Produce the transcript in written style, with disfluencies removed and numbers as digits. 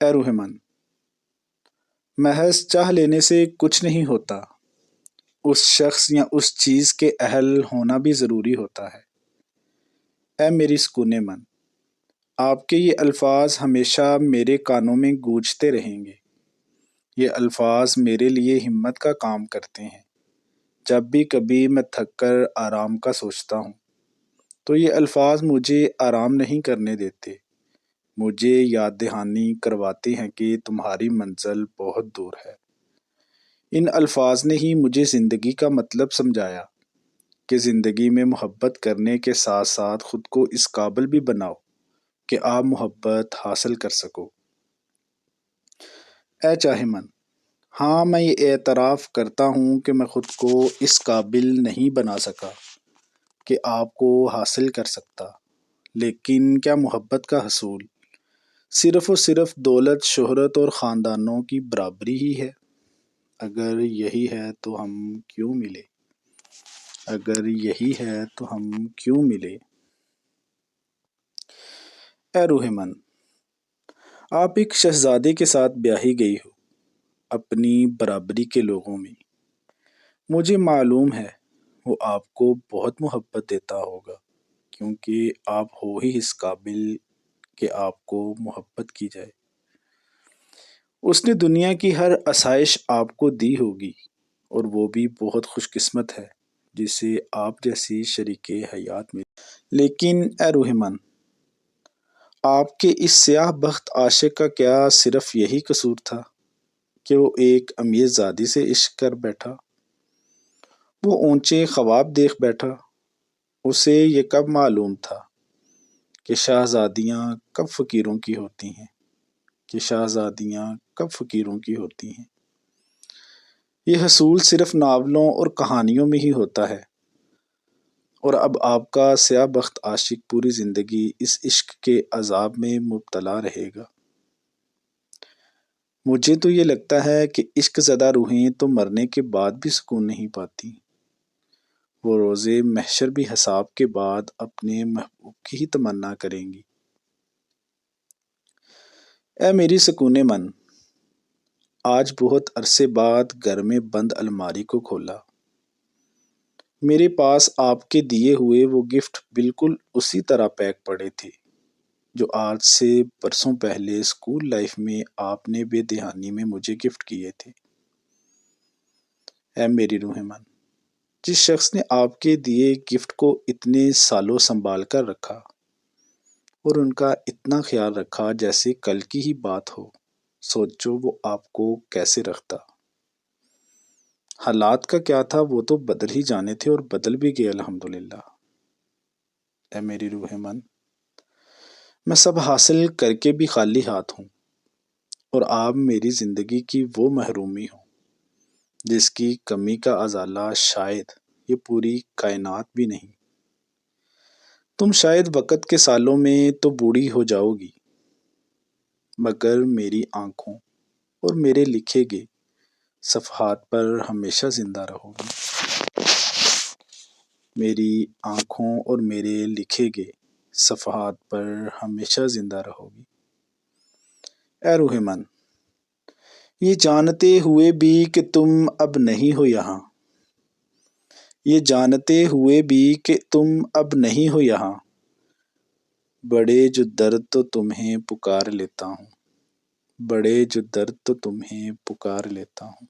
اے روح من، محض چاہ لینے سے کچھ نہیں ہوتا، اس شخص یا اس چیز کے اہل ہونا بھی ضروری ہوتا ہے۔ اے میری سکون من، آپ کے یہ الفاظ ہمیشہ میرے کانوں میں گونجتے رہیں گے۔ یہ الفاظ میرے لیے ہمت کا کام کرتے ہیں۔ جب بھی کبھی میں تھک کر آرام کا سوچتا ہوں تو یہ الفاظ مجھے آرام نہیں کرنے دیتے، مجھے یاد دہانی کرواتے ہیں کہ تمہاری منزل بہت دور ہے۔ ان الفاظ نے ہی مجھے زندگی کا مطلب سمجھایا کہ زندگی میں محبت کرنے کے ساتھ ساتھ خود کو اس قابل بھی بناؤ کہ آپ محبت حاصل کر سکو۔ اے چاہے من، ہاں میں یہ اعتراف کرتا ہوں کہ میں خود کو اس قابل نہیں بنا سکا کہ آپ کو حاصل کر سکتا، لیکن کیا محبت کا حصول صرف اور صرف دولت، شہرت اور خاندانوں کی برابری ہی ہے؟ اگر یہی ہے تو ہم کیوں ملے؟ اگر یہی ہے تو ہم کیوں ملے؟ اے روح من، آپ ایک شہزادے کے ساتھ بیاہی گئی ہو، اپنی برابری کے لوگوں میں۔ مجھے معلوم ہے وہ آپ کو بہت محبت دیتا ہوگا، کیونکہ آپ ہو ہی اس قابل کہ آپ کو محبت کی جائے۔ اس نے دنیا کی ہر آسائش آپ کو دی ہوگی، اور وہ بھی بہت خوش قسمت ہے جسے آپ جیسی شریک حیات میں۔ لیکن اے روح من، آپ کے اس سیاہ بخت عاشق کا کیا صرف یہی قصور تھا کہ وہ ایک امیر زادی سے عشق کر بیٹھا؟ وہ اونچے خواب دیکھ بیٹھا۔ اسے یہ کب معلوم تھا کہ شہزادیاں کب فقیروں کی ہوتی ہیں، کہ شہزادیاں کب فقیروں کی ہوتی ہیں؟ یہ حصول صرف ناولوں اور کہانیوں میں ہی ہوتا ہے، اور اب آپ کا سیاہ بخت عاشق پوری زندگی اس عشق کے عذاب میں مبتلا رہے گا۔ مجھے تو یہ لگتا ہے کہ عشق زدہ روحیں تو مرنے کے بعد بھی سکون نہیں پاتی، وہ روز محشر بھی حساب کے بعد اپنے محبوب کی ہی تمنا کریں گی۔ اے میری سکون من، آج بہت عرصے بعد گھر میں بند الماری کو کھولا۔ میرے پاس آپ کے دیے ہوئے وہ گفٹ بالکل اسی طرح پیک پڑے تھے جو آج سے برسوں پہلے اسکول لائف میں آپ نے بے دہانی میں مجھے گفٹ کیے تھے۔ اے میری روح من، جس شخص نے آپ کے دیے گفٹ کو اتنے سالوں سنبھال کر رکھا اور ان کا اتنا خیال رکھا جیسے کل کی ہی بات ہو، سوچو وہ آپ کو کیسے رکھتا۔ حالات کا کیا تھا وہ تو بدل ہی جانے تھے، اور بدل بھی گئے الحمدللہ۔ اے میری روح من، میں سب حاصل کر کے بھی خالی ہاتھ ہوں، اور آپ میری زندگی کی وہ محرومی ہو جس کی کمی کا ازالہ شاید یہ پوری کائنات بھی نہیں۔ تم شاید وقت کے سالوں میں تو بوڑھی ہو جاؤ گی، مگر میری آنکھوں اور میرے لکھے گئے صفحات پر ہمیشہ زندہ رہو گی۔ میری آنکھوں اور میرے لکھے گئے صفحات پر ہمیشہ زندہ رہو گی۔ اے روح من، یہ جانتے ہوئے بھی کہ تم اب نہیں ہو یہاں، یہ جانتے ہوئے بھی کہ تم اب نہیں ہو یہاں، بڑے جو درد تو تمہیں پکار لیتا ہوں، بڑے جو درد تو تمہیں پکار لیتا ہوں۔